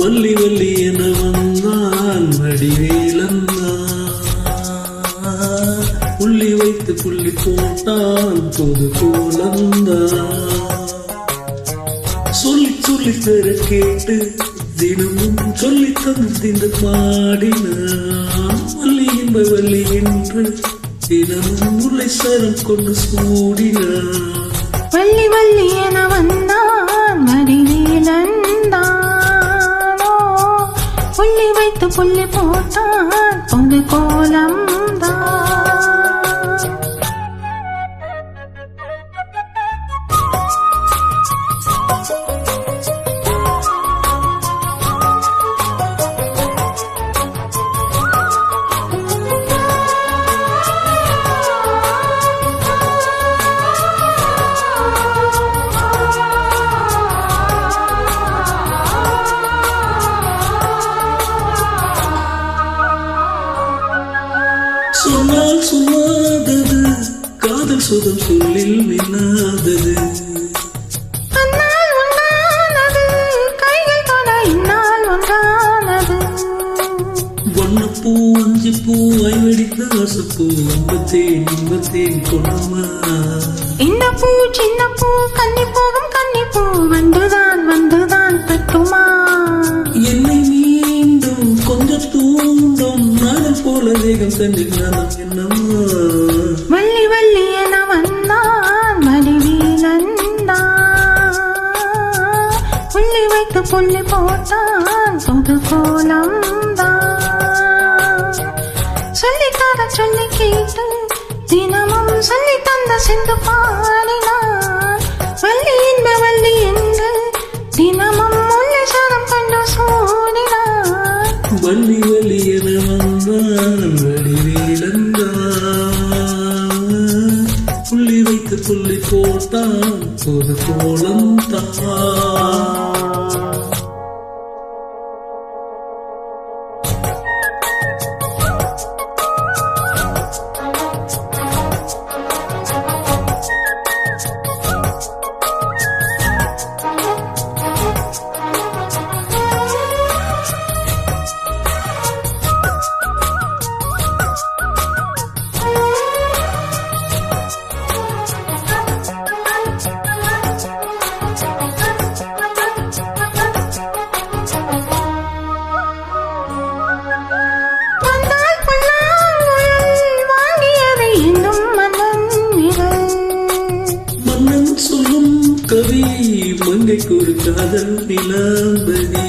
வள்ளி வள்ளி என வந்தான் வடிவேலன்னா, புள்ளி வைத்து புள்ளி போட்டான் பொது கோலந்தான். சொல்லி சொல்லி தர கேட்டு தினமும் சொல்லி தந்து பாடினான். வள்ளி என்ப வள்ளி என்று தினமும் முல்லை சரம் கொண்டு சூடினான். வள்ளி வள்ளி என வந்தான் வடிவேலன், புள்ளி வைத்து புள்ளி போட்டான் பொது கோலம் சொன்னால் சொல்லாதது காதல் சுகம் சொல்லில் வினாதது. வண்ணப்பூ அஞ்சு பூ ஐவடித்த வசப்பூ இன்பத்தேன் இன்பத்தேன் கொண்டமா. இந்த பூ சின்ன பூ கன்னி போகும் கன்னி பூ வந்துதான் வந்துதான் பெட்டுமா. என்னை மீண்டும் கொஞ்சம் தூண்டும் நானும் போல வேகம் தந்திருந்தான் என்னம்மா. வள்ளி வள்ளி என வந்தான் வடிவேலன், புள்ளி வைத்து புள்ளி போட்டான் பொது கோலம் சொல்லித்தர சொல்லி கேட்டு தினமும் சொல்லி தந்த சிந்து பாடினான். வள்ளி என்ப வள்ளி என்று தினமும் முல்லை சரம் கண்டு சூடினான். வள்ளி வள்ளி என வந்தான் வடிவேலன்னா, புள்ளி வைத்து புள்ளி போட்டான் பொது கோலம் தான். கவி மங்கைக்கு ஒரு காதல் நிலாம்பதி.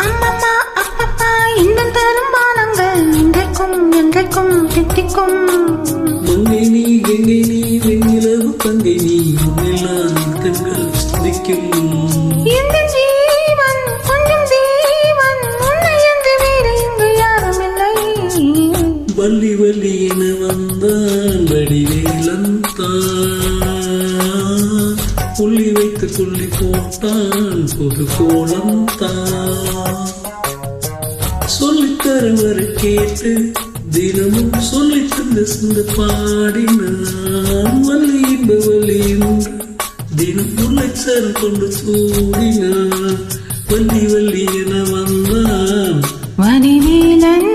அம்மம்மா அப்பப்பா இன்னும் தரும் பானங்கள் இன்றைக்கும் என்றைக்கும் திட்டிக்கும். மங்கை நீ கங்கை நீ வெண்ணிலவு பங்கை நீ முன்னெல்லாம் கண்கள் சிந்திக்கும். இந்த ஜீவன் கொஞ்சம் ஜீவன் உன்னை என்று வேறு இங்கு யாரும் இல்லை. வள்ளி வள்ளி என வந்தான் வடிவேலன் புள்ளி வைத்து புள்ளி போட்டான் பொது கோலம் தான். சொல்லித்தர வர கேட்டு தினமும் சொல்லி தந்த சிந்து பாடினான். வள்ளி என்ப வள்ளி என்று தினம் முல்லை சரம் கொண்டு சூடினான். வள்ளி வள்ளி என வந்தான் வடிவேலன்,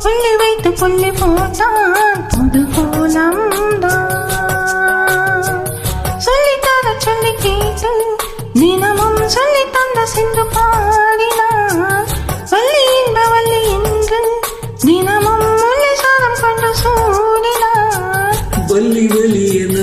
புள்ளி வைத்து புள்ளி போட்டான் பொது கோலம் சொல்லி கேட்டு தினமும் சொல்லி தந்த சிந்து பாடினான். வள்ளி என்ப வள்ளி என்று தினமும் முல்லை சாதம் கொண்டு சூடினான். வள்ளி வள்ளி என